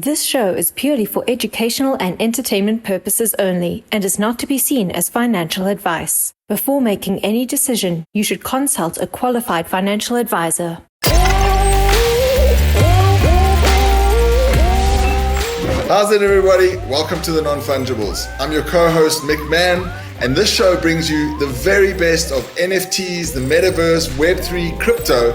This show is purely for educational and entertainment purposes only and is not to be seen as financial advice. Before making any decision, you should consult a qualified financial advisor. How's it, everybody? Welcome to the Non-Fungibles. I'm your co-host, Mann, and this show brings you the very best of NFTs, the metaverse, Web3, crypto,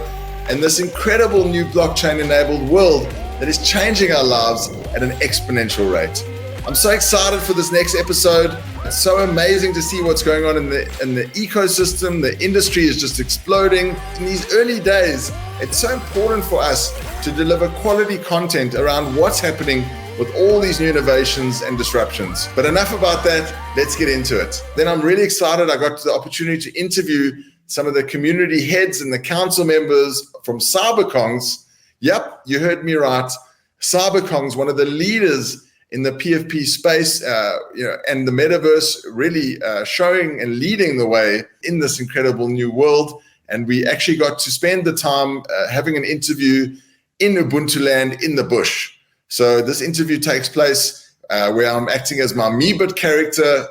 and this incredible new blockchain-enabled world that is changing our lives at an exponential rate. I'm so excited for this next episode. It's so amazing to see what's going on in the ecosystem. The industry is just exploding. In these early days, it's so important for us to deliver quality content around what's happening with all these new innovations and disruptions. But enough about that, let's get into it. Then I'm really excited. I got the opportunity to interview some of the community heads and the council members from CyberKongz. Yep, you heard me right. CyberKongz, one of the leaders in the PFP space, and the metaverse, really showing and leading the way in this incredible new world. And we actually got to spend the time having an interview in Ubuntuland in the bush. So this interview takes place where I'm acting as my Meebit character,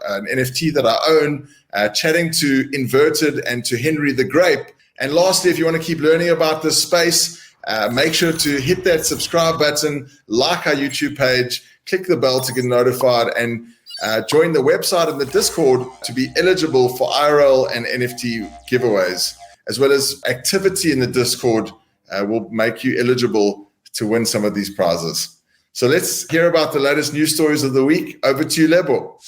an NFT that I own, chatting to Inverted and to Henry the Grape. And lastly, if you want to keep learning about this space, make sure to hit that subscribe button, like our YouTube page, click the bell to get notified, and join the website and the Discord to be eligible for IRL and NFT giveaways, as well as activity in the Discord will make you eligible to win some of these prizes. So let's hear about the latest news stories of the week. Over to you, Lebo.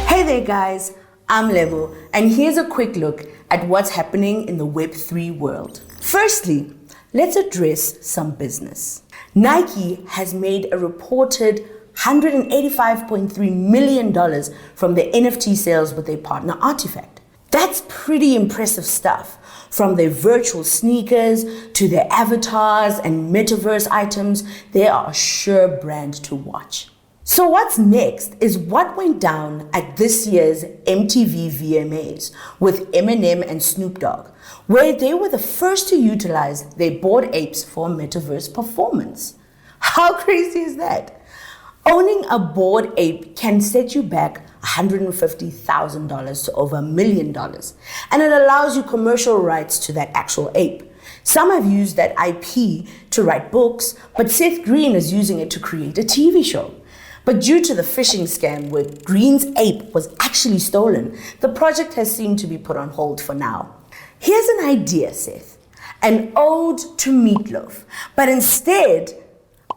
Hey there, guys. I'm Lebo, and here's a quick look at what's happening in the Web3 world. Firstly, let's address some business. Nike has made a reported $185.3 million from their NFT sales with their partner Artifact. That's pretty impressive stuff. From their virtual sneakers to their avatars and metaverse items, they are a sure brand to watch. So what's next is what went down at this year's MTV VMAs with Eminem and Snoop Dogg, where they were the first to utilize their Bored Apes for a metaverse performance. How crazy is that? Owning a Bored Ape can set you back $150,000 to over $1 million, and it allows you commercial rights to that actual ape. Some have used that IP to write books, but Seth Green is using it to create a TV show. But due to the phishing scam where Green's ape was actually stolen, the project has seemed to be put on hold for now. Here's an idea, Seth. An ode to meatloaf, but instead,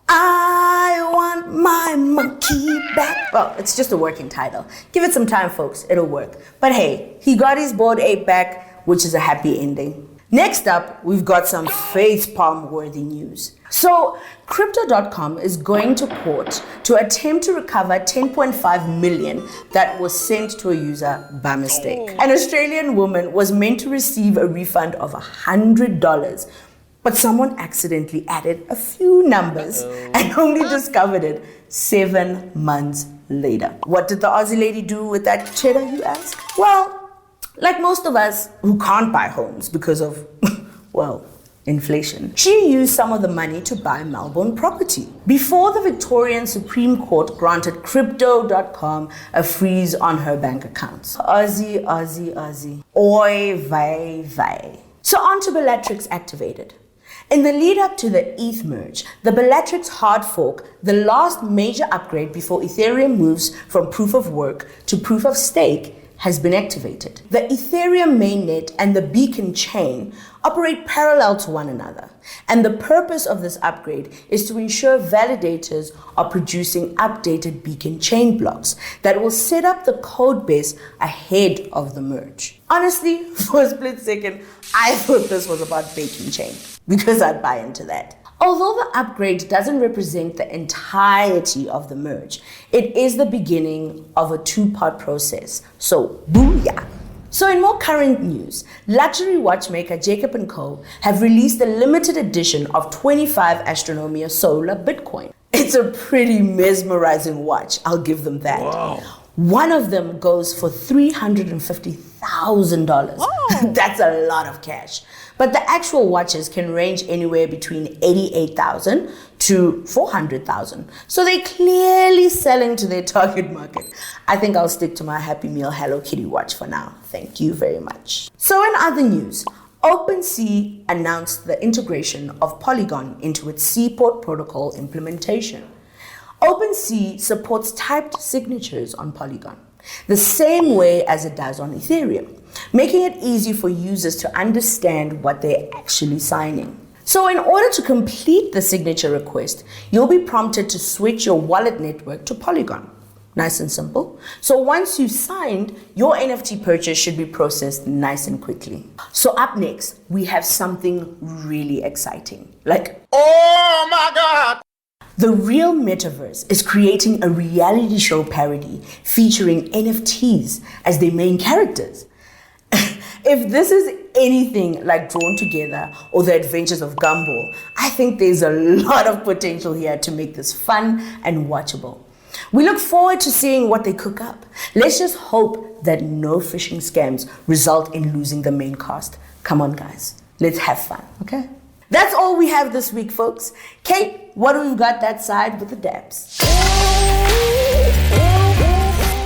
I want my monkey back. Well, it's just a working title. Give it some time, folks. It'll work. But hey, he got his Bored Ape back, which is a happy ending. Next up, we've got some facepalm-worthy news. So, Crypto.com is going to court to attempt to recover 10.5 million that was sent to a user by mistake. An Australian woman was meant to receive a refund of $100, but someone accidentally added a few numbers and only discovered it 7 months later. What did the Aussie lady do with that cheddar, you ask? Well, like most of us who can't buy homes because of, inflation, she used some of the money to buy Melbourne property. Before the Victorian Supreme Court granted Crypto.com a freeze on her bank accounts. Aussie. Oi, vey. So on to Bellatrix Activated. In the lead up to the ETH merge, the Bellatrix hard fork, the last major upgrade before Ethereum moves from proof of work to proof of stake, has been activated. The Ethereum mainnet and the Beacon chain operate parallel to one another. And the purpose of this upgrade is to ensure validators are producing updated Beacon chain blocks that will set up the code base ahead of the merge. Honestly, for a split second, I thought this was about baking chain, because I'd buy into that. Although the upgrade doesn't represent the entirety of the merge, it is the beginning of a two-part process. So, booyah! So in more current news, luxury watchmaker Jacob & Co. have released a limited edition of 25 Astronomia Solar Bitcoin. It's a pretty mesmerizing watch, I'll give them that. Wow. One of them goes for $350,000. That's a lot of cash. but the actual watches can range anywhere between 88,000 to 400,000. So they're clearly selling to their target market. I think I'll stick to my Happy Meal Hello Kitty watch for now. Thank you very much. So in other news, OpenSea announced the integration of Polygon into its Seaport protocol implementation. OpenSea supports typed signatures on Polygon, the same way as it does on Ethereum, making it easy for users to understand what they're actually signing. So in order to complete the signature request, you'll be prompted to switch your wallet network to Polygon. Nice and simple. So once you've signed, your NFT purchase should be processed nice and quickly. So up next, we have something really exciting. Oh my God! The Real Metaverse is creating a reality show parody featuring NFTs as their main characters. If this is anything like Drawn Together or The Adventures of Gumball, I think there's a lot of potential here to make this fun and watchable. We look forward to seeing what they cook up. Let's just hope that no phishing scams result in losing the main cast. Come on, guys. Let's have fun, okay? That's all we have this week, folks. Kate, what do we got that side with the dabs?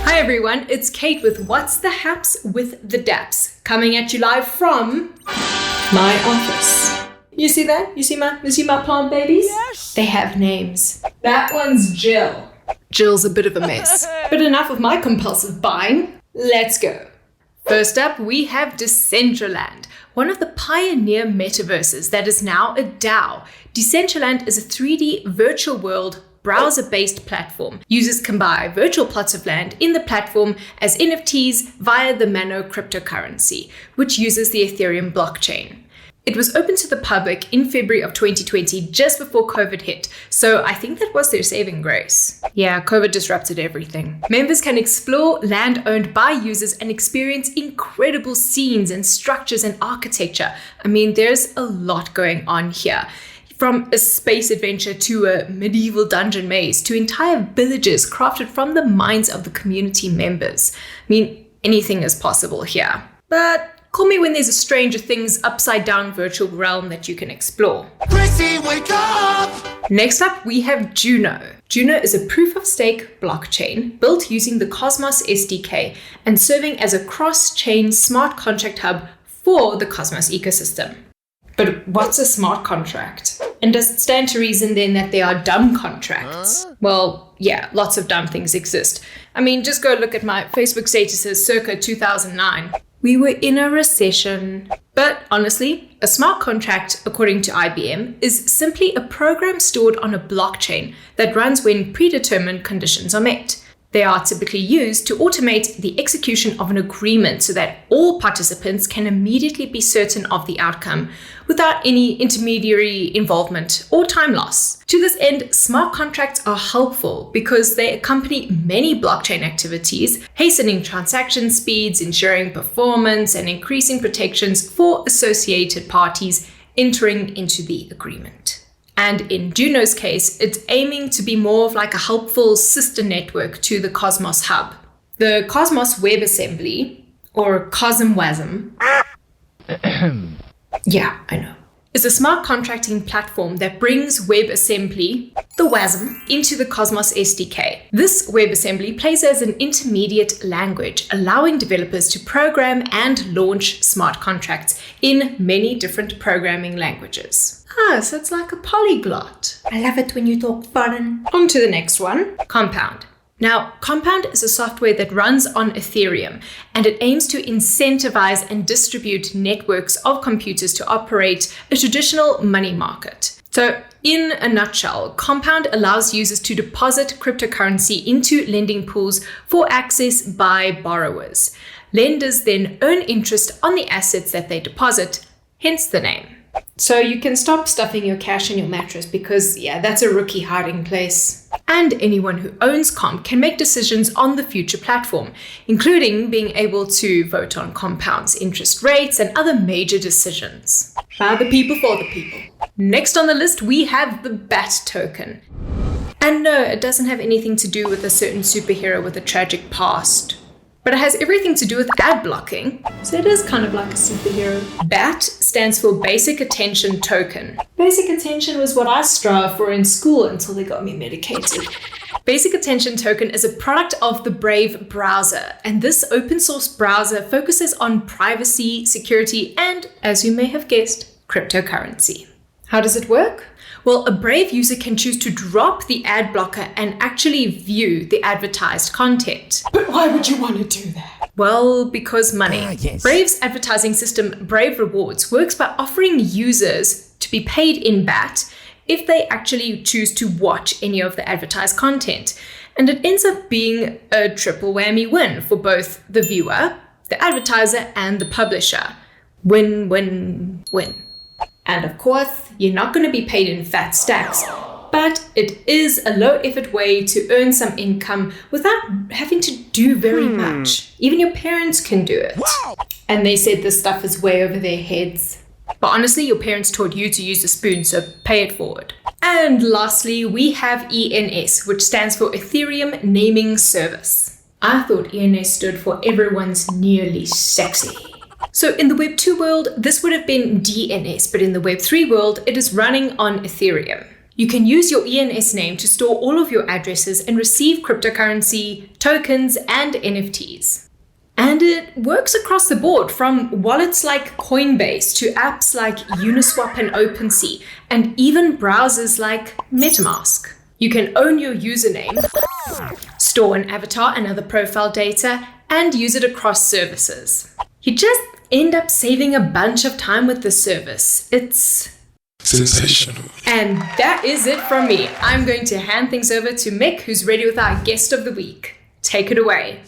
Hi everyone, it's Kate with What's the Haps with the Daps, coming at you live from my office. You see that? You see my plant babies? Yes. They have names. That one's Jill. Jill's a bit of a mess. But enough of my compulsive buying. Let's go. First up, we have Decentraland, one of the pioneer metaverses that is now a DAO. Decentraland is a 3D virtual world browser-based platform. Users can buy virtual plots of land in the platform as NFTs via the Mann cryptocurrency, which uses the Ethereum blockchain. It was open to the public in February of 2020, just before COVID hit, so I think that was their saving grace. Yeah, COVID disrupted everything. Members can explore land owned by users and experience incredible scenes and structures and architecture. I mean, there's a lot going on here. From a space adventure to a medieval dungeon maze to entire villages crafted from the minds of the community members. I mean, anything is possible here. But call me when there's a Stranger Things upside down virtual realm that you can explore. Chrissy, wake up! Next up, we have Juno. Juno is a proof of stake blockchain built using the Cosmos SDK and serving as a cross-chain smart contract hub for the Cosmos ecosystem. But what's a smart contract? And does it stand to reason then that there are dumb contracts? Well, yeah, lots of dumb things exist. I mean, just go look at my Facebook statuses circa 2009. We were in a recession. But honestly, a smart contract, according to IBM, is simply a program stored on a blockchain that runs when predetermined conditions are met. They are typically used to automate the execution of an agreement so that all participants can immediately be certain of the outcome without any intermediary involvement or time loss. To this end, smart contracts are helpful because they accompany many blockchain activities, hastening transaction speeds, ensuring performance, and increasing protections for associated parties entering into the agreement. And in Juno's case, it's aiming to be more of like a helpful sister network to the Cosmos Hub. The Cosmos WebAssembly, or CosmWasm, yeah, I know, is a smart contracting platform that brings WebAssembly, the WASM, into the Cosmos SDK. This WebAssembly plays as an intermediate language, allowing developers to program and launch smart contracts in many different programming languages. So it's like a polyglot. I love it when you talk foreign. On to the next one, Compound. Now, Compound is a software that runs on Ethereum, and it aims to incentivize and distribute networks of computers to operate a traditional money market. So, in a nutshell, Compound allows users to deposit cryptocurrency into lending pools for access by borrowers. Lenders then earn interest on the assets that they deposit, hence the name. So you can stop stuffing your cash in your mattress because, yeah, that's a rookie hiding place. And anyone who owns Comp can make decisions on the future platform, including being able to vote on Compound's interest rates and other major decisions. By the people, for the people. Next on the list, we have the BAT token. And no, it doesn't have anything to do with a certain superhero with a tragic past. but it has everything to do with ad blocking. So it is kind of like a superhero. BAT stands for Basic Attention Token. Basic attention was what I strived for in school until they got me medicated. Basic Attention Token is a product of the Brave browser, and this open source browser focuses on privacy, security, and, as you may have guessed, cryptocurrency. How does it work? Well, a Brave user can choose to drop the ad blocker and actually view the advertised content. But why would you want to do that? Well, because money. Yes. Brave's advertising system, Brave Rewards, works by offering users to be paid in BAT if they actually choose to watch any of the advertised content. And it ends up being a triple whammy win for both the viewer, the advertiser, and the publisher. Win, win, win. And of course, you're not going to be paid in fat stacks, but it is a low-effort way to earn some income without having to do very much. Even your parents can do it. Wow. And they said this stuff is way over their heads. But honestly, your parents taught you to use a spoon, so pay it forward. And lastly, we have ENS, which stands for Ethereum Naming Service. I thought ENS stood for Everyone's Nearly Sexy. So in the Web 2 world, this would have been DNS, but in the Web 3 world, it is running on Ethereum. You can use your ENS name to store all of your addresses and receive cryptocurrency, tokens, and NFTs. And it works across the board, from wallets like Coinbase to apps like Uniswap and OpenSea, and even browsers like MetaMask. You can own your username, store an avatar and other profile data, and use it across services. You just end up saving a bunch of time with the service. It's sensational. And that is it from me. I'm going to hand things over to Mick, who's ready with our guest of the week. Take it away.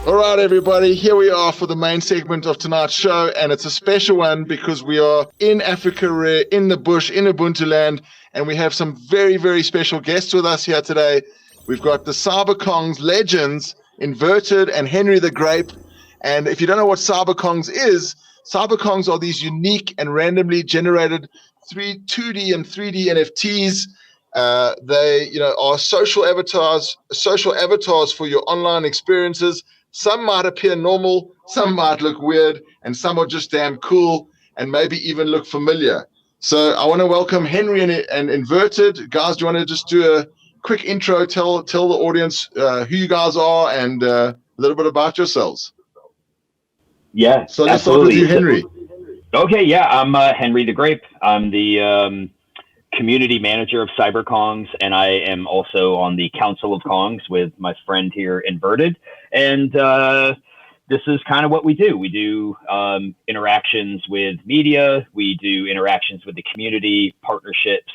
All right, everybody, here we are for the main segment of tonight's show, and it's a special one because we are in Africarare, in the bush, in Ubuntuland, and we have some very, very special guests with us here today. We've got the CyberKongz legends, Inverted and Henry the Grape. And if you don't know what CyberKongz is, CyberKongz are these unique and randomly generated 2D and 3D NFTs. They, are social avatars for your online experiences. Some might appear normal, some might look weird, and some are just damn cool and maybe even look familiar. So I want to welcome Henry and Inverted. Guys, do you want to just do a quick intro, tell the audience who you guys are and a little bit about yourselves? Yeah, so let's start with you, Henry. Okay, yeah, I'm Henry the Grape. I'm the community manager of CyberKongz, and I am also on the Council of Kongs with my friend here, Inverted. And this is kind of what we do. We do interactions with media. We do interactions with the community, partnerships.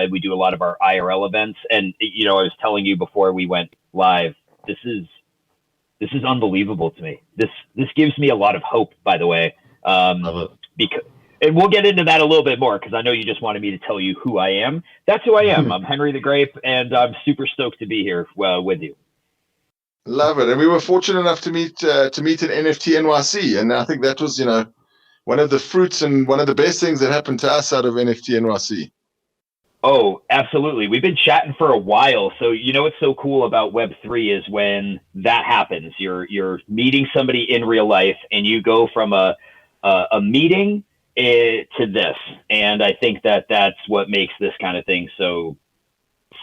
We do a lot of our IRL events. And, I was telling you before we went live, this is unbelievable to me. This gives me a lot of hope, by the way. Because, and we'll get into that a little bit more because I know you just wanted me to tell you who I am. That's who I am. I'm Henry the Grape, and I'm super stoked to be here with you. Love it. And we were fortunate enough to meet at NFT NYC. And I think that was, one of the fruits and one of the best things that happened to us out of NFT NYC. Oh, absolutely. We've been chatting for a while. So, what's so cool about Web3 is when that happens, you're meeting somebody in real life and you go from a meeting to this. And I think that's what makes this kind of thing so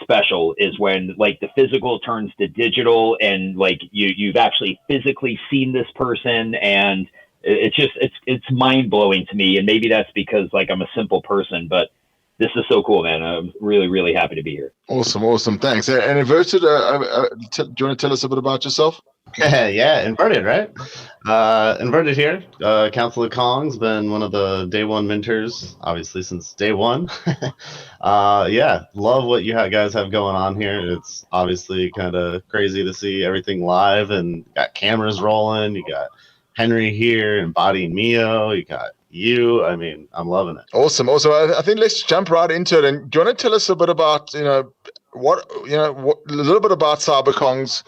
special, is when like the physical turns to digital and like you've actually physically seen this person, and it's mind blowing to me. And maybe that's because like I'm a simple person, but this is so cool, man. I'm really, really happy to be here. Awesome. Thanks. And Inverted, do you want to tell us a bit about yourself? Yeah, Inverted, right? Inverted here. Council of Kongs, been one of the day one mentors, obviously, since day one. Yeah, love what you guys have going on here. It's obviously kind of crazy to see everything live, and got cameras rolling. You got Henry here embodying Mio. You got you. I mean, I'm loving it. Awesome. I think let's jump right into it. And do you want to tell us a bit about, a little bit about CyberKongz,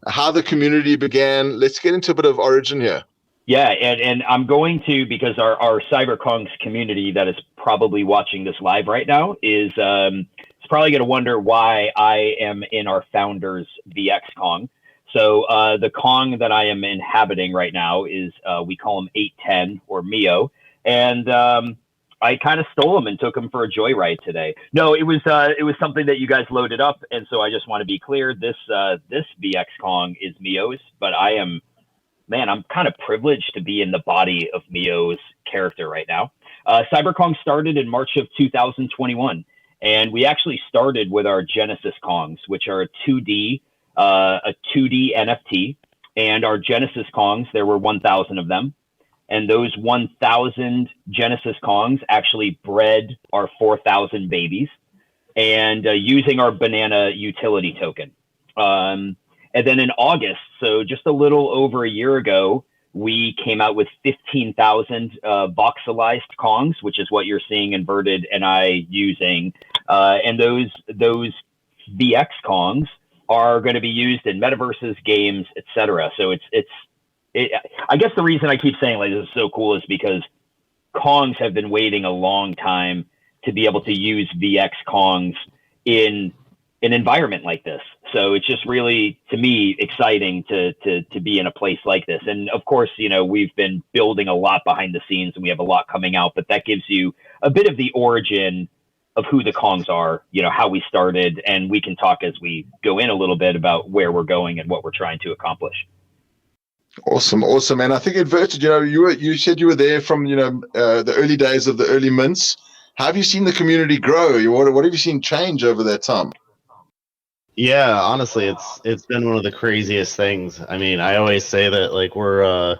how the community began? Let's get into a bit of origin here. Yeah, and I'm going to, because our CyberKongz community that is probably watching this live right now is probably going to wonder why I am in our founder's VX Kong. So the Kong that I am inhabiting right now is, we call him 810 or Mio. And I kind of stole him and took him for a joyride today. No, it was something that you guys loaded up. And so I just want to be clear, this VX Kong is Mio's, but I'm kind of privileged to be in the body of Mio's character right now. CyberKongz started in March of 2021. And we actually started with our Genesis Kongs, which are a 2D NFT. And our Genesis Kongs, there were 1,000 of them. And those 1,000 Genesis Kongs actually bred our 4,000 babies, and using our banana utility token. And then in August, so just a little over a year ago, we came out with 15,000 voxelized Kongs, which is what you're seeing Inverted and I using. And those VX Kongs are going to be used in metaverses, games, etc. So I guess the reason I keep saying like this is so cool is because Kongs have been waiting a long time to be able to use VX Kongs in an environment like this. So it's just really, to me, exciting to be in a place like this. And of course, we've been building a lot behind the scenes and we have a lot coming out, but that gives you a bit of the origin of who the Kongs are, how we started, and we can talk as we go in a little bit about where we're going and what we're trying to accomplish. Awesome. And I think Inverted, you said you were there from, the early days of the early mints. How have you seen the community grow? What have you seen change over that time? Yeah, honestly, it's been one of the craziest things. I mean, I always say that like we're a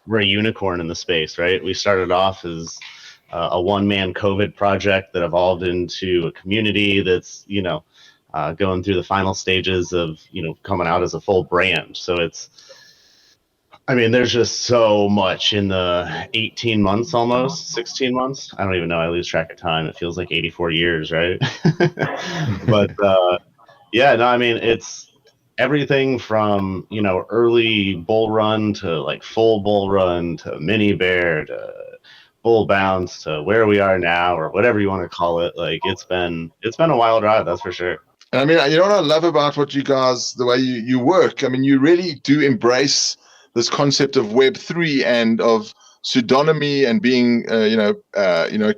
unicorn in the space, right? We started off as a one-man COVID project that evolved into a community that's, going through the final stages of, coming out as a full brand. So there's just so much in the 18 months, almost 16 months. I don't even know. I lose track of time. It feels like 84 years, right? But it's everything from, early bull run to like full bull run to mini bear to bull bounce to where we are now, or whatever you want to call it. Like it's been a wild ride, that's for sure. I mean, what I love about what you guys, the way you work, I mean, you really do embrace this concept of Web3 and of pseudonymy and being,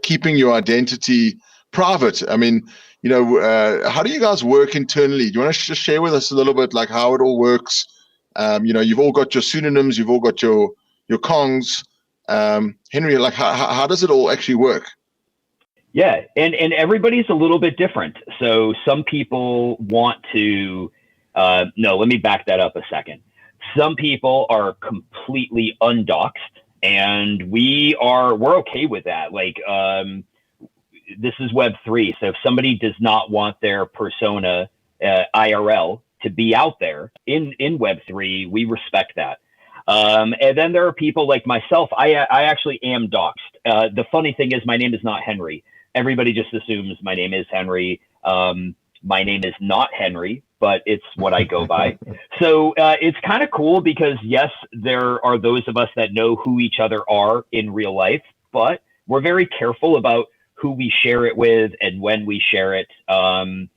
keeping your identity private. I mean, how do you guys work internally? Do you want to just share with us a little bit like how it all works? You've all got your pseudonyms, you've all got your Kongs. Henry, like how does it all actually work? Yeah, and everybody's a little bit different. So some people want to, no, let me back that up a second. Some people are completely undoxed, and we're okay with that. Like, this is Web3. So if somebody does not want their persona IRL to be out there in Web3, we respect that. And then there are people like myself. I actually am doxed. The funny thing is my name is not Henry. Everybody just assumes my name is Henry. My name is not Henry, but it's what I go by. So it's kind of cool because, yes, there are those of us that know who each other are in real life, but we're very careful about who we share it with and when we share it. And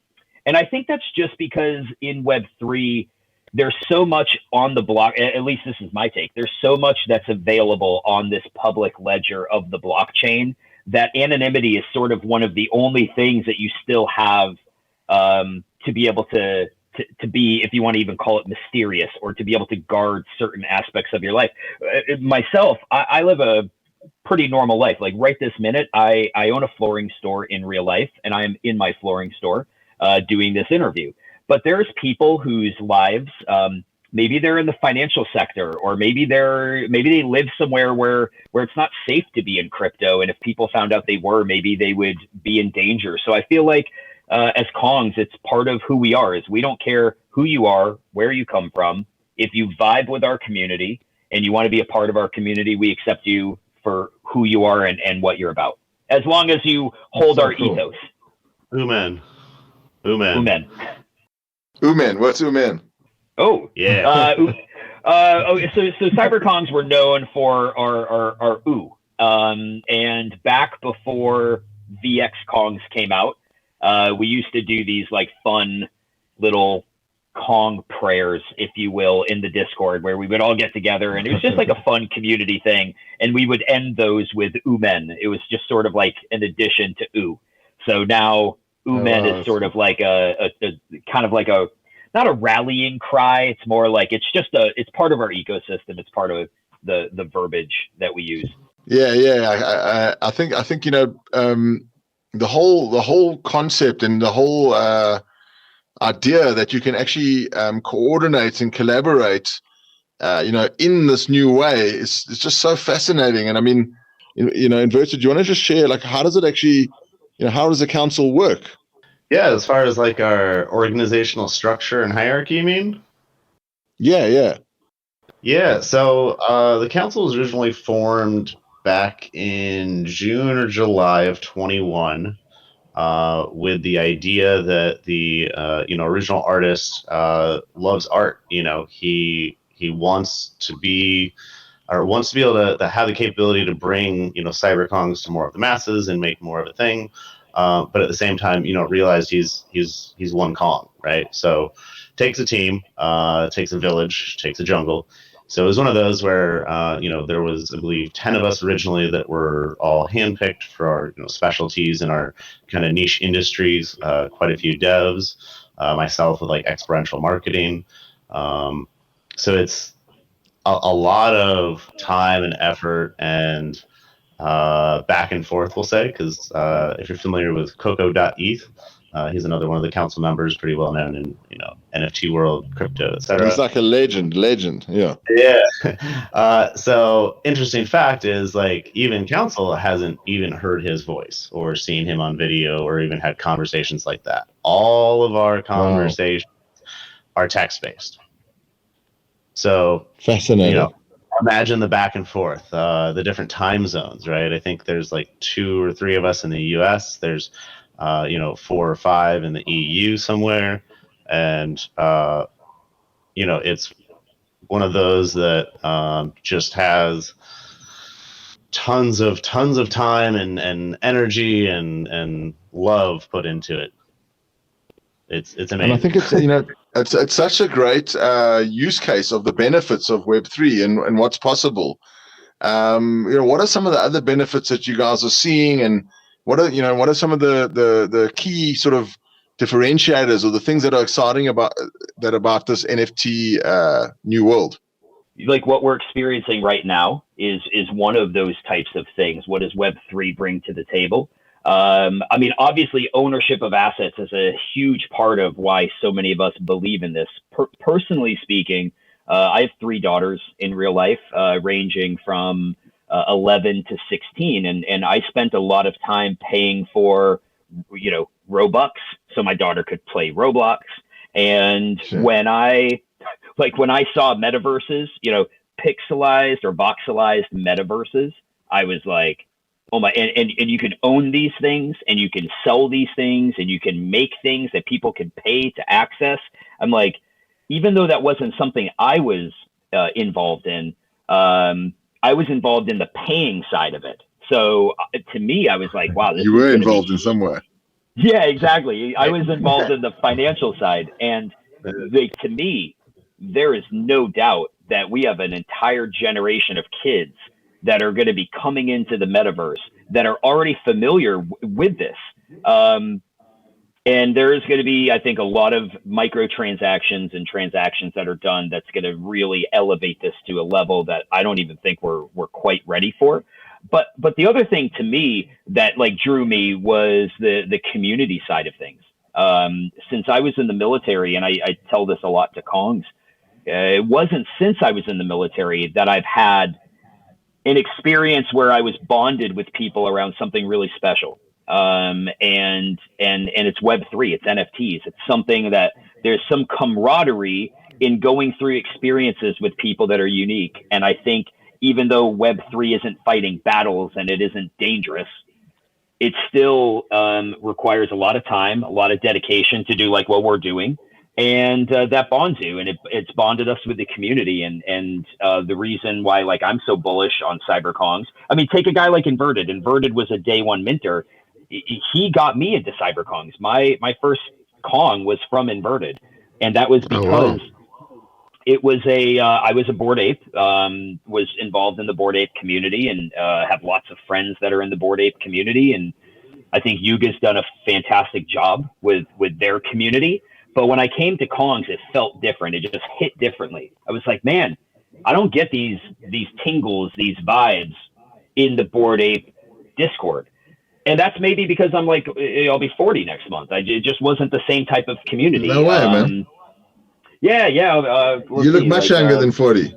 I think that's just because in Web3, there's so much on the block, at least this is my take, there's so much that's available on this public ledger of the blockchain that anonymity is sort of one of the only things that you still have to be able to be, if you want to even call it mysterious, or to be able to guard certain aspects of your life. Myself, I live a pretty normal life. Like right this minute, I own a flooring store in real life, and I am in my flooring store doing this interview. But there's people whose lives, maybe they're in the financial sector, or maybe they live somewhere where it's not safe to be in crypto. And if people found out they were, maybe they would be in danger. So I feel like as Kongs, it's part of who we are. Is we don't care who you are, where you come from. If you vibe with our community and you want to be a part of our community, we accept you for who you are and what you're about, as long as you hold our ethos. Umen. Umen. What's Umen? Oh, yeah. So CyberKongz were known for our and back before VX Kongs came out, we used to do these like fun little Kong prayers, if you will, in the Discord, where we would all get together, and it was just like a fun community thing. And we would end those with Umen. It was just sort of like an addition to U. So now Umen is sort of like a kind of like a, not a rallying cry. It's more like it's part of our ecosystem. It's part of the verbiage that we use. Yeah. I think the whole concept and the whole idea that you can actually coordinate and collaborate, in this new way is just so fascinating. And I mean, Inverted, do you want to just share, like, how does it actually, how does the council work? Yeah, as far as like our organizational structure and hierarchy, you mean? Yeah. Yeah, so the council was originally formed back in June or July of 21. With the idea that the original artist loves art. He wants to be able to have the capability to bring CyberKongz to more of the masses and make more of a thing. But at the same time, realized he's one Kong, right? So takes a team, takes a village, takes a jungle. So it was one of those where, there was, I believe, 10 of us originally that were all handpicked for our specialties in our kind of niche industries, quite a few devs, myself with like experiential marketing. So it's a lot of time and effort and back and forth, we'll say, because if you're familiar with Coco.eth, he's another one of the council members, pretty well known in NFT world, crypto, etc. He's like a legend. Yeah. So interesting fact is, like, even council hasn't even heard his voice or seen him on video or even had conversations like that. All of our conversations are text based. So fascinating. Imagine the back and forth, the different time zones, right? I think there's like 2 or 3 of us in the US. There's 4 or 5 in the EU somewhere. And, it's one of those that just has tons of time and energy and love put into it. It's amazing. And I think it's such a great use case of the benefits of Web3 and what's possible. What are some of the other benefits that you guys are seeing, and what are some of the key sort of differentiators or the things that are exciting about this NFT new world? Like what we're experiencing right now is one of those types of things. What does Web3 bring to the table? I mean, obviously, ownership of assets is a huge part of why so many of us believe in this. Personally speaking, I have 3 daughters in real life, ranging from 11 to 16. And I spent a lot of time paying for, Robux so my daughter could play Roblox. And sure. when I saw metaverses, pixelized or voxelized metaverses, I was like, oh my, and you can own these things and you can sell these things and you can make things that people can pay to access. I'm like, even though that wasn't something I was involved in, I was involved in the paying side of it. So to me, I was like, wow. You were involved in somewhere. Yeah, exactly. I was involved in the financial side. And to me, there is no doubt that we have an entire generation of kids that are going to be coming into the metaverse that are already familiar with this. And there is going to be, I think, a lot of microtransactions and transactions that are done that's going to really elevate this to a level that I don't even think we're quite ready for. But the other thing to me that like drew me was the community side of things. Since I was in the military, and I tell this a lot to Kongs, it wasn't since I was in the military that I've had an experience where I was bonded with people around something really special. And it's Web3, it's NFTs. It's something that there's some camaraderie in going through experiences with people that are unique. And I think even though Web3 isn't fighting battles and it isn't dangerous, it still requires a lot of time, a lot of dedication to do like what we're doing. And that bonds you, and it's bonded us with the community. And the reason why, I'm so bullish on CyberKongz, I mean, take a guy like Inverted. Inverted was a day one minter. he got me into CyberKongz. My first Kong was from Inverted, and that was because it was I was a Bored Ape, was involved in the Bored Ape community, and have lots of friends that are in the Bored Ape community. And I think Yuga's done a fantastic job with their community. But when I came to Kongs, it felt different. It just hit differently. I was like, man, I don't get these tingles, these vibes in the Bored Ape Discord. And that's maybe because I'm like, I'll be 40 next month. It just wasn't the same type of community. No way, man. Yeah. You look much younger than 40.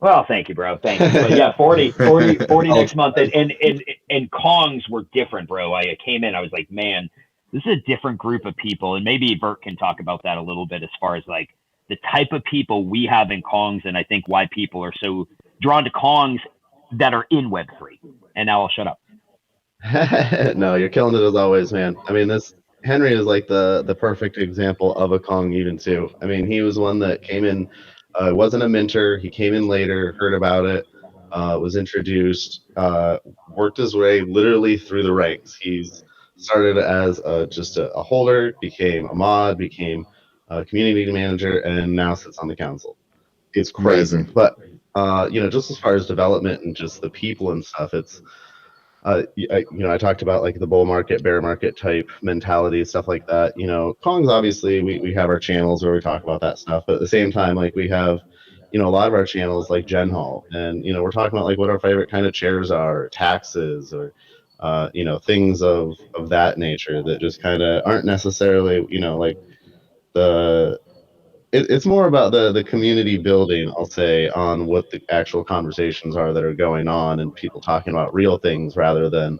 Well, thank you, bro. Thank you. But yeah, 40 next month. And Kongs were different, bro. I came in, I was like, man, this is a different group of people. And maybe Bert can talk about that a little bit as far as like the type of people we have in Kongs, and I think why people are so drawn to Kongs that are in Web3. And now I'll shut up. No, you're killing it as always, man. I mean, Henry is like the perfect example of a Kong even too. I mean, he was one that came in, wasn't a minter. He came in later, heard about it, was introduced, worked his way literally through the ranks. He's started as just a holder, became a mod, became a community manager, and now sits on the council. It's crazy. Amazing. But just as far as development and just the people and stuff, it's I talked about like the bull market, bear market type mentality, stuff like that. Kongs, obviously we have our channels where we talk about that stuff, but at the same time, like we have, a lot of our channels like Gen Hall, and we're talking about like what our favorite kind of chairs are, taxes, or things of that nature that just kind of aren't necessarily like it's more about the community building, I'll say, on what the actual conversations are that are going on, and people talking about real things rather than,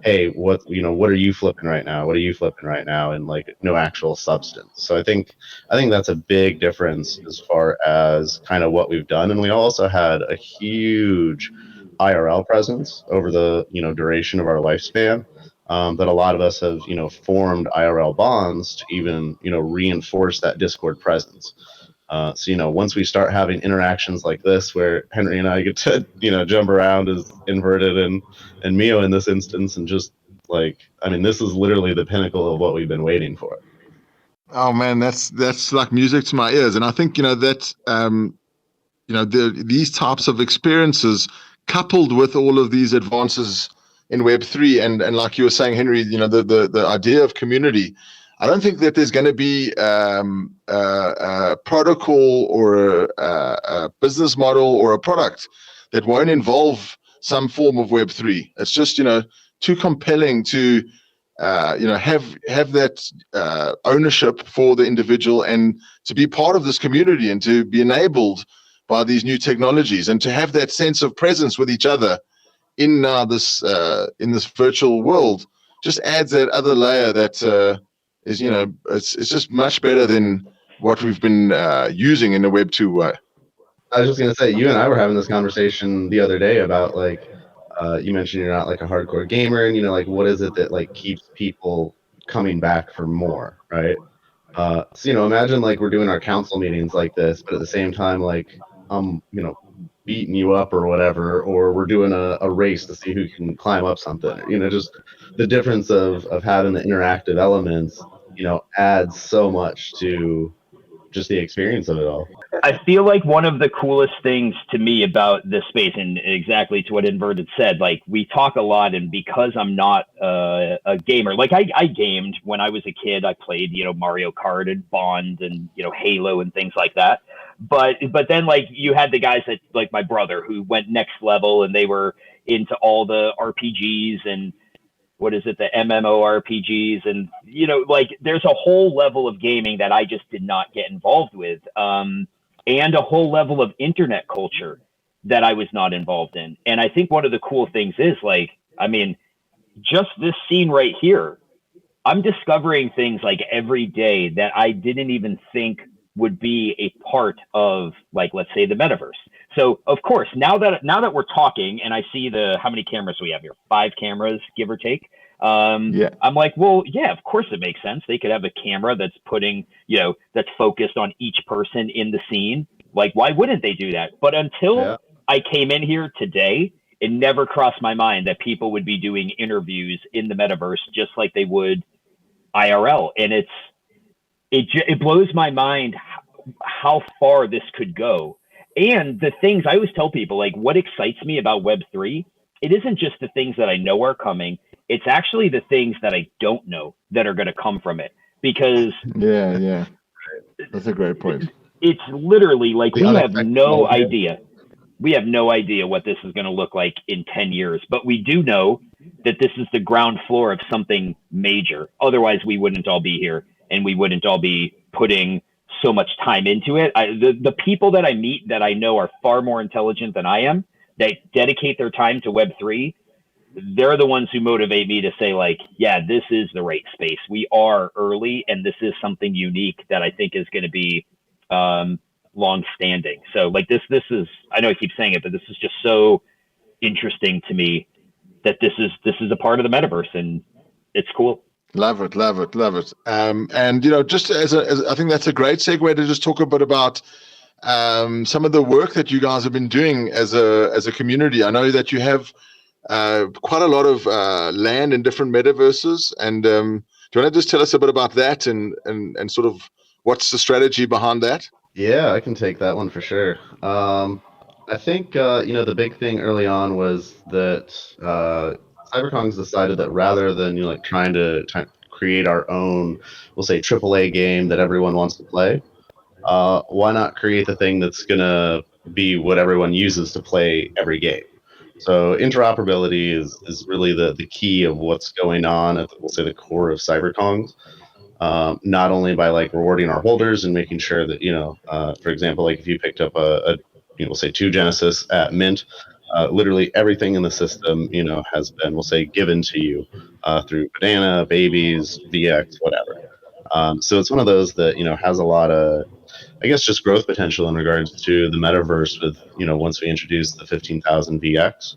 hey, what are you flipping right now? What are you flipping right now? And like no actual substance. So I think that's a big difference as far as kind of what we've done. And we also had a huge IRL presence over the duration of our lifespan. That a lot of us have, formed IRL bonds to even, reinforce that Discord presence. So, once we start having interactions like this, where Henry and I get to, jump around as Inverted and Mio in this instance, and just like, I mean, this is literally the pinnacle of what we've been waiting for. Oh man, that's like music to my ears. And I think, these types of experiences coupled with all of these advances in Web3, and like you were saying, Henry, the idea of community, I don't think that there's going to be a protocol or a business model or a product that won't involve some form of Web3. It's just, too compelling to, have that ownership for the individual, and to be part of this community, and to be enabled by these new technologies, and to have that sense of presence with each other in this virtual world, just adds that other layer that is, it's just much better than what we've been using in the Web 2 way. I was just gonna say, you and I were having this conversation the other day about like, you mentioned you're not like a hardcore gamer, and like what is it that like keeps people coming back for more, right? So imagine like we're doing our council meetings like this, but at the same time like beating you up or whatever, or we're doing a race to see who can climb up something. Just the difference of having the interactive elements, adds so much to just the experience of it all. I feel like one of the coolest things to me about this space, and exactly to what Inverted said, like we talk a lot, and because I'm not a gamer, like I gamed when I was a kid. I played, Mario Kart and Bond and, Halo and things like that. But then like you had the guys that like my brother who went next level, and they were into all the RPGs and the MMORPGs, and like there's a whole level of gaming that I just did not get involved with, and a whole level of internet culture that I was not involved in. And I think one of the cool things is like, I mean, just this scene right here, I'm discovering things like every day that I didn't even think would be a part of, like, let's say the metaverse. So of course, now that we're talking, and I see how many cameras we have here, 5 cameras, give or take. Yeah. I'm like, well, yeah, of course it makes sense. They could have a camera that's that's focused on each person in the scene. Like, why wouldn't they do that? But until I came in here today, it never crossed my mind that people would be doing interviews in the metaverse just like they would IRL. And it blows my mind how far this could go. And the things I always tell people, like, what excites me about Web3, it isn't just the things that I know are coming. It's actually the things that I don't know that are going to come from it. Because yeah, that's a great point. It's literally like we have no idea. We have no idea what this is going to look like in 10 years, but we do know that this is the ground floor of something major. Otherwise, we wouldn't all be here, and we wouldn't all be putting so much time into it. The people that I meet that I know are far more intelligent than I am, that dedicate their time to Web3, they're the ones who motivate me to say, like, yeah, this is the right space. We are early, and this is something unique that I think is going to be long standing. So like this is, I know I keep saying it, but this is just so interesting to me that this is a part of the metaverse, and it's cool. Love it. And just as I think that's a great segue to just talk a bit about some of the work that you guys have been doing as a community. I know that you have quite a lot of land in different metaverses, and do you want to just tell us a bit about that and sort of what's the strategy behind that? Yeah, I can take that one for sure. I think the big thing early on was that CyberKongz decided that rather than trying to create our own, we'll say, AAA game that everyone wants to play, why not create the thing that's gonna be what everyone uses to play every game? So interoperability is really the key of what's going on at we'll say the core of CyberKongz. Not only by rewarding our holders and making sure that for example, like if you picked up a we'll say 2 Genesis at Mint, literally everything in the system has been, we'll say, given to you through Banana, Babies, VX, whatever. So it's one of those that has a lot of, I guess, just growth potential in regards to the metaverse with once we introduce the 15,000 VX.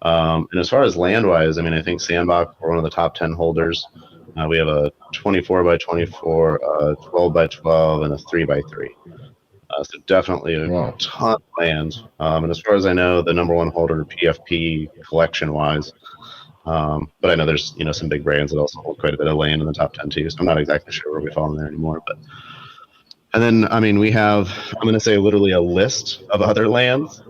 And as far as land wise, I mean, I think Sandbox, we're one of the top 10 holders. We have a 24 by 24, 12 by 12, and a 3 by 3. So definitely a ton of land. And as far as I know, the number one holder PFP collection wise. But I know there's some big brands that also hold quite a bit of land in the top 10 too. So I'm not exactly sure where we fall in there anymore. But and then I mean we have, I'm going to say, literally a list of other lands.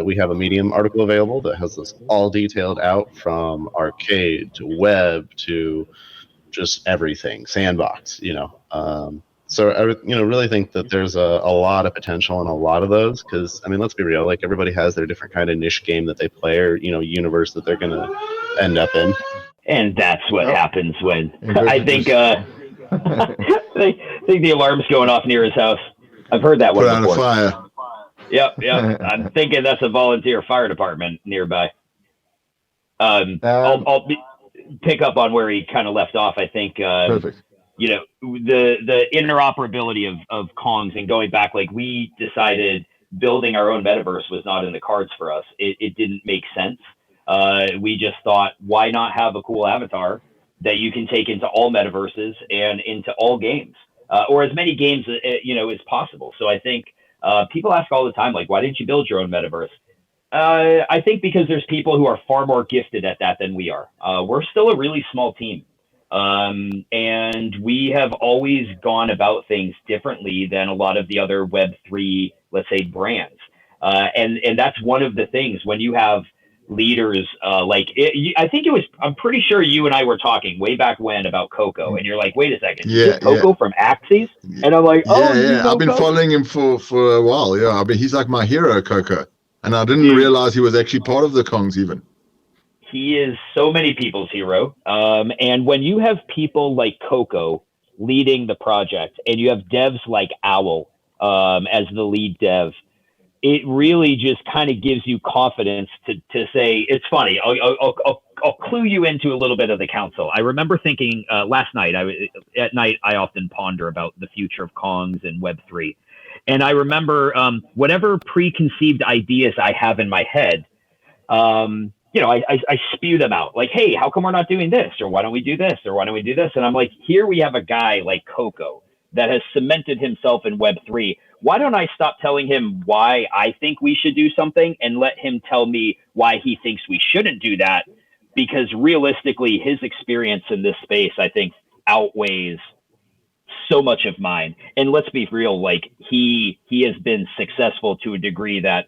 We have a Medium article available that has this all detailed out, from arcade to web to just everything, Sandbox, so I really think that there's a lot of potential in a lot of those, because I mean, let's be real, like everybody has their different kind of niche game that they play, or universe that they're gonna end up in. And that's what happens when I think I think the alarm's going off near his house. I've heard that one before. Put out a fire. Yep. I'm thinking that's a volunteer fire department nearby. I'll pick up on where he kind of left off. I think Perfect. The interoperability of Kongs, and going back, like, we decided building our own metaverse was not in the cards for us. It didn't make sense. We just thought, why not have a cool avatar that you can take into all metaverses and into all games, or as many games as possible. So I think people ask all the time, like, why didn't you build your own metaverse? I think because there's people who are far more gifted at that than we are. We're still a really small team. And we have always gone about things differently than a lot of the other Web3, let's say, brands. And that's one of the things when you have leaders, I think I'm pretty sure you and I were talking way back when about Coco, and you're like, wait a second, is this Coco from Axis? And I'm like, I've been following him for a while. Yeah, I mean, he's like my hero, Coco. And I didn't realize he was actually part of the Kongs even. He is so many people's hero. And when you have people like Coco leading the project, and you have devs like Owl as the lead dev, it really just kind of gives you confidence to say, it's funny. I'll clue you into a little bit of the council. I remember thinking last night, at night, I often ponder about the future of Kongs and Web3. And I remember whatever preconceived ideas I have in my head, I spew them out, like, hey, how come we're not doing this? Or why don't we do this? Or why don't we do this? And I'm like, here we have a guy like Coco that has cemented himself in Web3. Why don't I stop telling him why I think we should do something and let him tell me why he thinks we shouldn't do that? Because realistically, his experience in this space, I think, outweighs so much of mine. And let's be real, like he has been successful to a degree that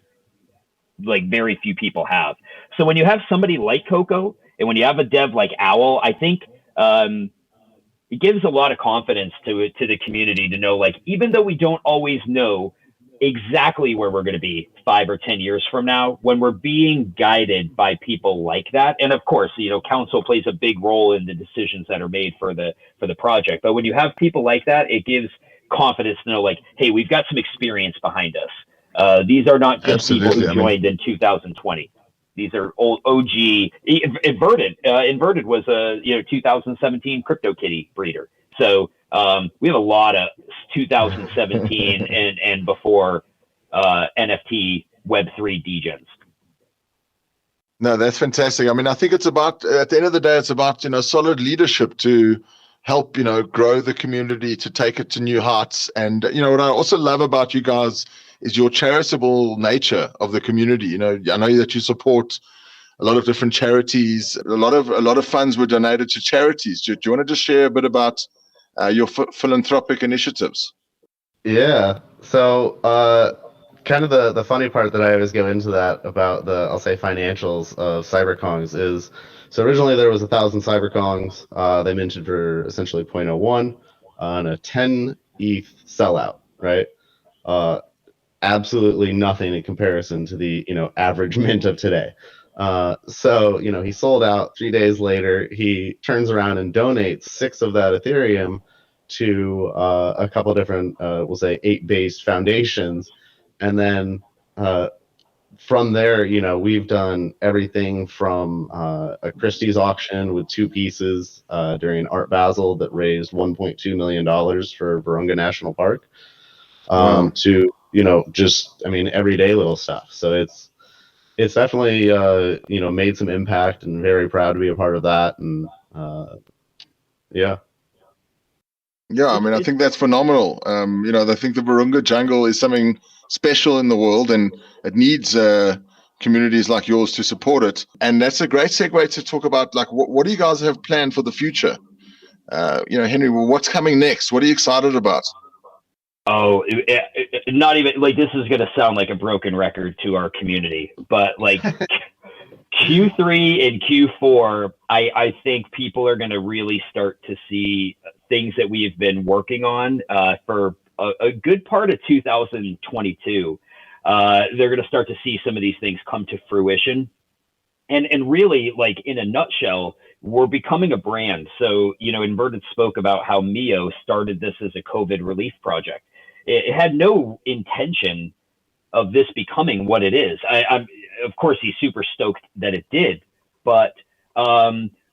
like very few people have. So when you have somebody like Coco and when you have a dev like Owl, I think it gives a lot of confidence to the community to know, like, even though we don't always know exactly where we're going to be 5 or 10 years from now, when we're being guided by people like that, and of course, you know, council plays a big role in the decisions that are made for the project. But when you have people like that, it gives confidence to know, like, hey, we've got some experience behind us. These are not just people who joined in 2020. These are old OG. Inverted. Inverted was a 2017 CryptoKitty breeder. So we have a lot of 2017 and before NFT Web3 degens. No, that's fantastic. I mean, I think it's about, at the end of the day, it's about, solid leadership to help, grow the community, to take it to new heights. And, what I also love about you guys is your charitable nature of the community. I know that you support a lot of different charities. A lot of funds were donated to charities. Do you want to just share a bit about your philanthropic initiatives? Yeah. So kind of the funny part that I always go into that about the, I'll say, financials of CyberKongz is, so originally there was 1,000 CyberKongz. They minted for essentially 0.01 on a 10 ETH sellout, right? Absolutely nothing in comparison to the average mint of today. So he sold out. 3 days later, he turns around and donates 6 of that Ethereum to a couple different, we'll say 8-based foundations, and then from there, we've done everything from a Christie's auction with 2 pieces during Art Basel that raised $1.2 million for Virunga National Park, to just, everyday little stuff. So it's definitely made some impact, and very proud to be a part of that. And yeah, I think that's phenomenal. I think the Virunga jungle is something special in the world, and it needs communities like yours to support it. And that's a great segue to talk about, like, what do you guys have planned for the future? Henry, what's coming next? What are you excited about? Oh, not even, like, this is going to sound like a broken record to our community, but like Q3 and Q4, I think people are going to really start to see things that we have been working on for a good part of 2022. They're going to start to see some of these things come to fruition. And really, like, in a nutshell, we're becoming a brand. So, Inverted spoke about how Mio started this as a COVID relief project. It had no intention of this becoming what it is. I'm of course, he's super stoked that it did, but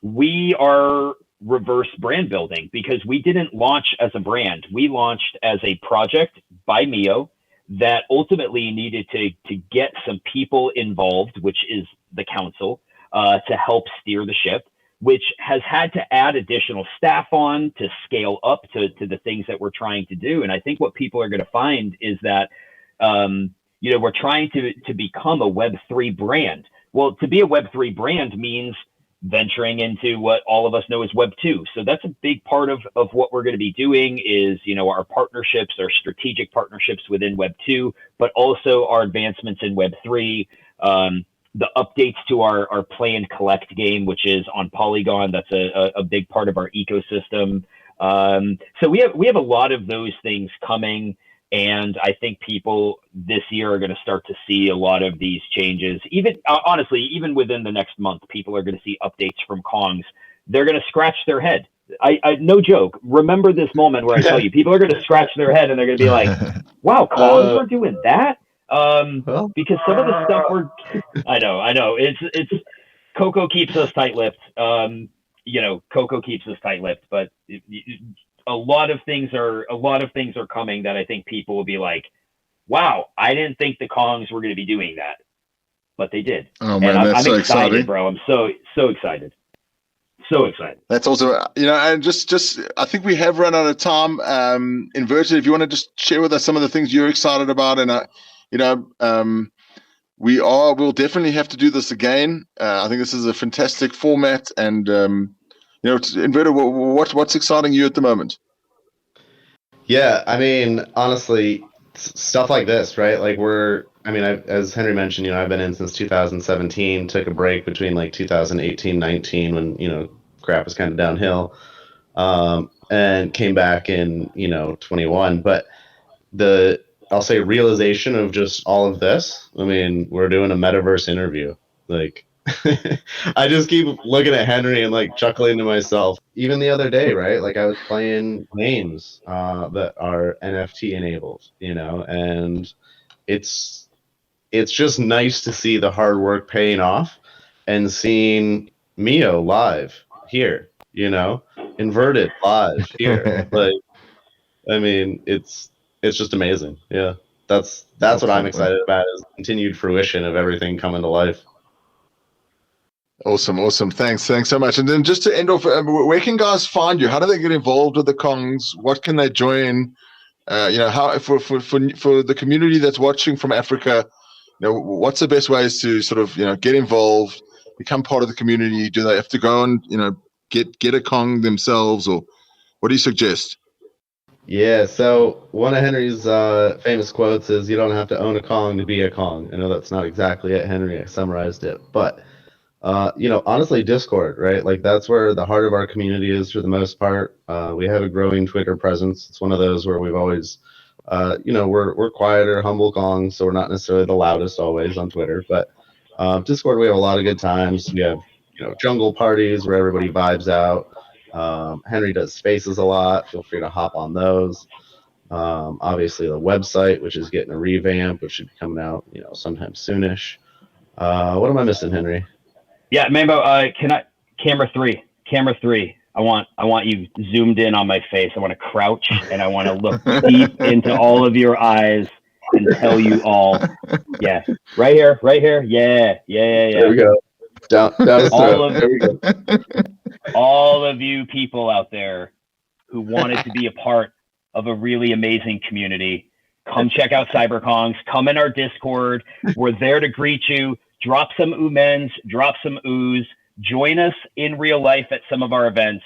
we are reverse brand building because we didn't launch as a brand. We launched as a project by Mio that ultimately needed to get some people involved, which is the council, to help steer the ship, which has had to add additional staff on to scale up to the things that we're trying to do. And I think what people are going to find is that, we're trying to become a Web3 brand. Well, to be a Web3 brand means venturing into what all of us know as Web2. So that's a big part of what we're going to be doing is, our partnerships, our strategic partnerships within Web2, but also our advancements in Web3, the updates to our play and collect game, which is on Polygon. That's a big part of our ecosystem. So we have a lot of those things coming. And I think people this year are going to start to see a lot of these changes. Even honestly, even within the next month, people are going to see updates from Kongz. They're going to scratch their head. I no joke. Remember this moment where I tell you, people are going to scratch their head and they're going to be like, "Wow, Kongz, we're doing that." Because some of the stuff I know. It's Coco keeps us tight-lipped. Coco keeps us tight-lipped, but a lot of things are coming that I think people will be like, wow, I didn't think the Kongz were going to be doing that, but they did. Oh man, and that's I'm so excited, exciting, bro. I'm so excited. So excited. That's also, and just I think we have run out of time. Inverted, if you want to just share with us some of the things you're excited about, and we'll definitely have to do this again. I think this is a fantastic format, and Inverted, what's exciting you at the moment? Yeah, I mean, honestly, stuff like this, right? Like as Henry mentioned, I've been in since 2017, took a break between like 2018, 19 when, crap was kind of downhill, and came back in, 21. But I'll say realization of just all of this. I mean, we're doing a metaverse interview. Like, I just keep looking at Henry and like chuckling to myself. Even the other day, right? Like I was playing games that are NFT enabled, and it's just nice to see the hard work paying off and seeing Mio live here, Inverted live here. Like, I mean, it's just amazing. Yeah. That's what I'm excited about, is continued fruition of everything coming to life. Awesome. Thanks so much. And then just to end off, where can guys find you? How do they get involved with the Kongs? What can they join? How for the community that's watching from Africa, what's the best ways to sort of get involved, become part of the community? Do they have to go and get a Kong themselves, or what do you suggest? Yeah, so one of Henry's famous quotes is, "You don't have to own a Kong to be a Kong." I know that's not exactly it, Henry. I summarized it, but honestly, Discord, right? Like that's where the heart of our community is for the most part. We have a growing Twitter presence. It's one of those where we've always, we're quieter, humble Kongs, so we're not necessarily the loudest always on Twitter. But Discord, we have a lot of good times. We have, jungle parties where everybody vibes out. Henry does spaces a lot. Feel free to hop on those. Obviously, the website, which is getting a revamp, which should be coming out, sometime soonish. What am I missing, Henry? Yeah, Mambo, camera three. I want you zoomed in on my face. I want to crouch and I want to look deep into all of your eyes and tell you all. Yeah, right here. Yeah. There we go. Down there we go. All of you people out there who wanted to be a part of a really amazing community, come check out CyberKongz. Come in our Discord. We're there to greet you. Drop some oomens, drop some ooze, join us in real life at some of our events.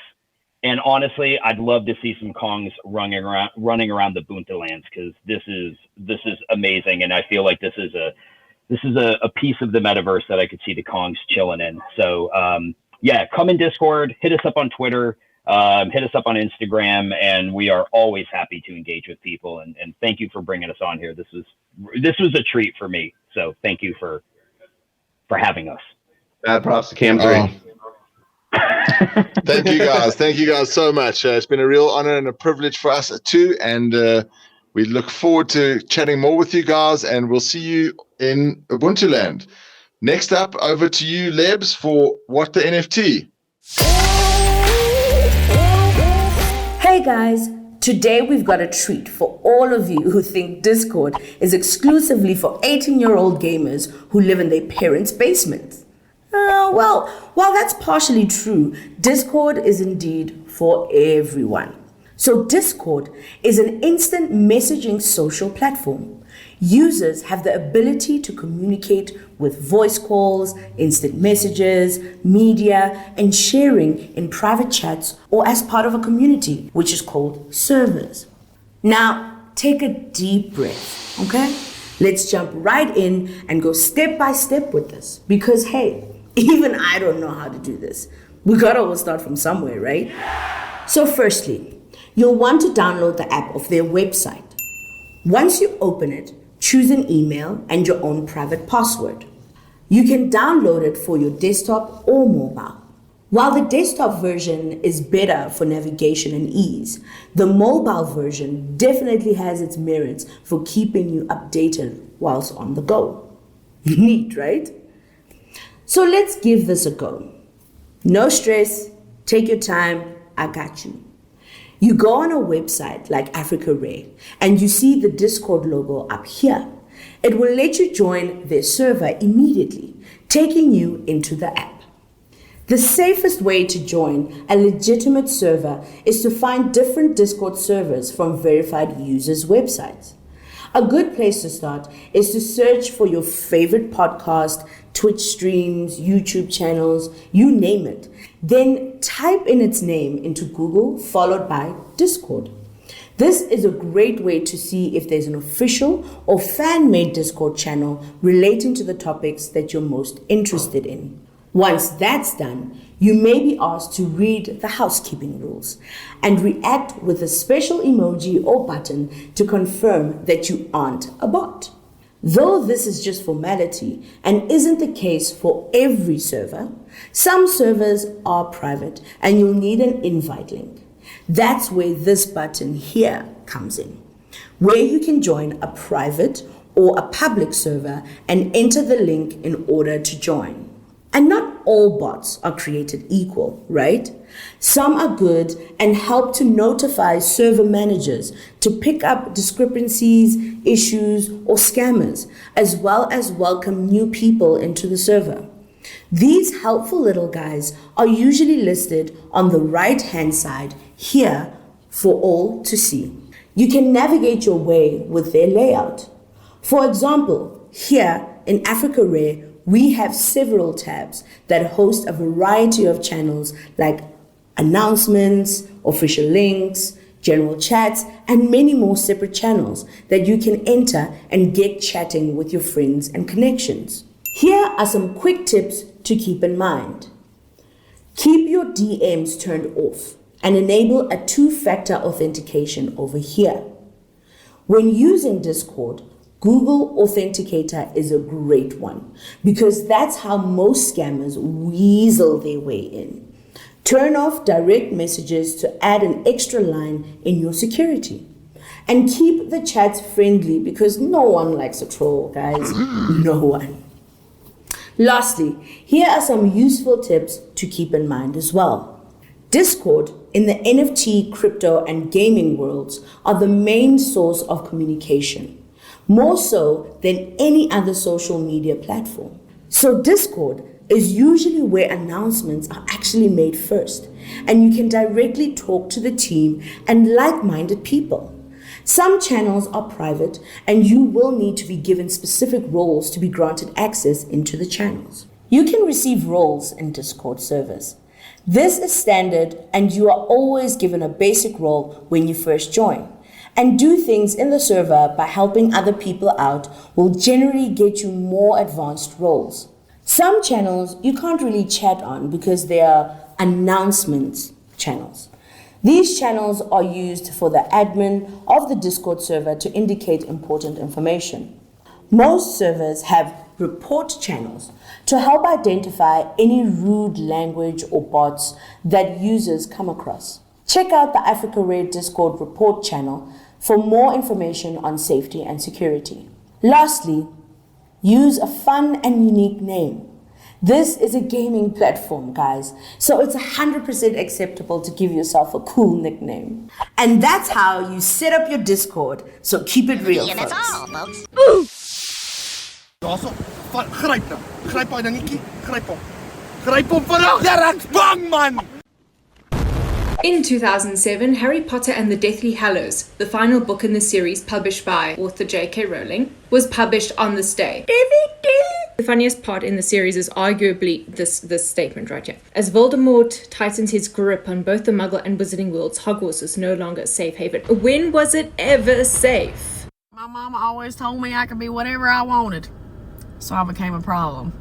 And honestly, I'd love to see some Kongs running around the Ubuntulands, because this is amazing. And I feel like this is a piece of the metaverse that I could see the Kongs chilling in. So come in Discord, hit us up on Twitter, hit us up on Instagram, and we are always happy to engage with people. And thank you for bringing us on here. This was a treat for me. So thank you for having us. Mad props to Cam 3. Thank you guys so much. It's been a real honor and a privilege for us too, and we look forward to chatting more with you guys, and we'll see you in Ubuntuland. Next up, over to you, Lebs, for What the NFT. Hey guys, today we've got a treat for all of you who think Discord is exclusively for 18-year-old gamers who live in their parents' basements. Well, while that's partially true, Discord is indeed for everyone. So Discord is an instant messaging social platform. Users have the ability to communicate with voice calls, instant messages, media, and sharing in private chats or as part of a community, which is called servers. Now, take a deep breath, okay? Let's jump right in and go step by step with this, because hey, even I don't know how to do this. We gotta all start from somewhere, right? So firstly, you'll want to download the app of their website. Once you open it, choose an email and your own private password. You can download it for your desktop or mobile. While the desktop version is better for navigation and ease, the mobile version definitely has its merits for keeping you updated whilst on the go. Neat, right? So let's give this a go. No stress, take your time, I got you. You go on a website like Africarare and you see the Discord logo up here. It will let you join their server immediately, taking you into the app. The safest way to join a legitimate server is to find different Discord servers from verified users' websites. A good place to start is to search for your favorite podcast, Twitch streams, YouTube channels, you name it. Then type in its name into Google, followed by Discord. This is a great way to see if there's an official or fan-made Discord channel relating to the topics that you're most interested in. Once that's done, you may be asked to read the housekeeping rules and react with a special emoji or button to confirm that you aren't a bot. Though this is just formality and isn't the case for every server, some servers are private and you'll need an invite link. That's where this button here comes in, where you can join a private or a public server and enter the link in order to join. And not all bots are created equal, right? Some are good and help to notify server managers to pick up discrepancies, issues, or scammers, as well as welcome new people into the server. These helpful little guys are usually listed on the right-hand side here for all to see. You can navigate your way with their layout. For example, here in Africarare, we have several tabs that host a variety of channels like announcements, official links, general chats, and many more separate channels that you can enter and get chatting with your friends and connections. Here are some quick tips to keep in mind. Keep your DMs turned off and enable a two-factor authentication over here. When using Discord, Google Authenticator is a great one because that's how most scammers weasel their way in. Turn off direct messages to add an extra line in your security. And keep the chats friendly because no one likes a troll, guys. No one. Lastly, here are some useful tips to keep in mind as well. Discord in the NFT, crypto, and gaming worlds are the main source of communication, more so than any other social media platform. So Discord is usually where announcements are actually made first, and you can directly talk to the team and like-minded people. Some channels are private, and you will need to be given specific roles to be granted access into the channels. You can receive roles in Discord servers. This is standard, and you are always given a basic role when you first join. And do things in the server by helping other people out will generally get you more advanced roles. Some channels you can't really chat on because they are announcements channels. These channels are used for the admin of the Discord server to indicate important information. Most servers have report channels to help identify any rude language or bots that users come across. Check out the Africarare Discord report channel for more information on safety and security. Lastly, use a fun and unique name. This is a gaming platform, guys, so it's 100% acceptable to give yourself a cool nickname. And that's how you set up your Discord, so keep it real, folks. That's all, folks. Gryp nou. Gryp daai dingetjie. Gryp hom. Gryp hom vinnig. Ek's bang, man. In 2007, Harry Potter and the Deathly Hallows, the final book in the series published by author J.K. Rowling, was published on this day. The funniest part in the series is arguably this statement right here. As Voldemort tightens his grip on both the Muggle and Wizarding worlds, Hogwarts is no longer a safe haven. When was it ever safe? My mama always told me I could be whatever I wanted, so I became a problem.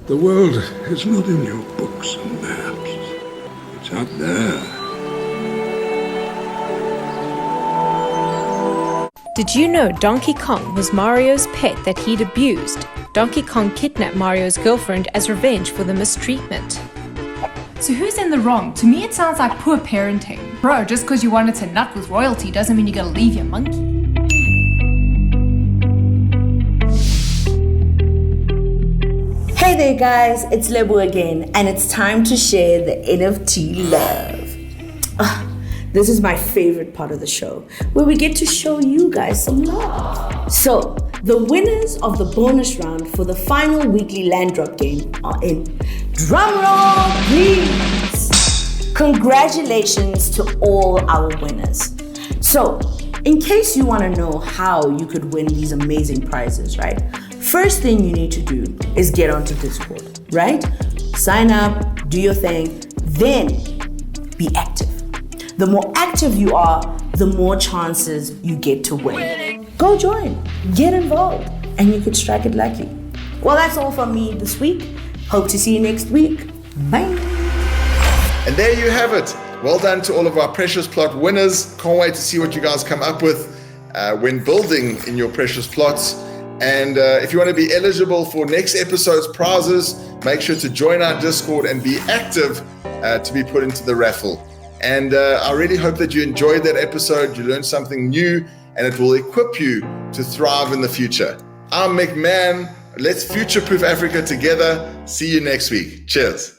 The world is not in your books and maps. It's out there. Did you know Donkey Kong was Mario's pet that he'd abused? Donkey Kong kidnapped Mario's girlfriend as revenge for the mistreatment. So who's in the wrong? To me it sounds like poor parenting. Bro, just because you wanted to nut with royalty doesn't mean you gotta leave your monkey. Hey there guys, it's Lebu again, and it's time to share the NFT love. This is my favorite part of the show, where we get to show you guys some love. So, the winners of the bonus round for the final weekly land drop game are in. Drum roll, please. Congratulations to all our winners. So, in case you want to know how you could win these amazing prizes, right? First thing you need to do is get onto Discord, right? Sign up, do your thing, then be active. The more active you are, the more chances you get to win. Go join, get involved, and you could strike it lucky. Well, that's all from me this week. Hope to see you next week. Bye. And there you have it. Well done to all of our Precious Plot winners. Can't wait to see what you guys come up with when building in your Precious Plots. And if you want to be eligible for next episode's prizes, make sure to join our Discord and be active to be put into the raffle. And I really hope that you enjoyed that episode, you learned something new, and it will equip you to thrive in the future. I'm Mann. Let's future-proof Africa together. See you next week. Cheers.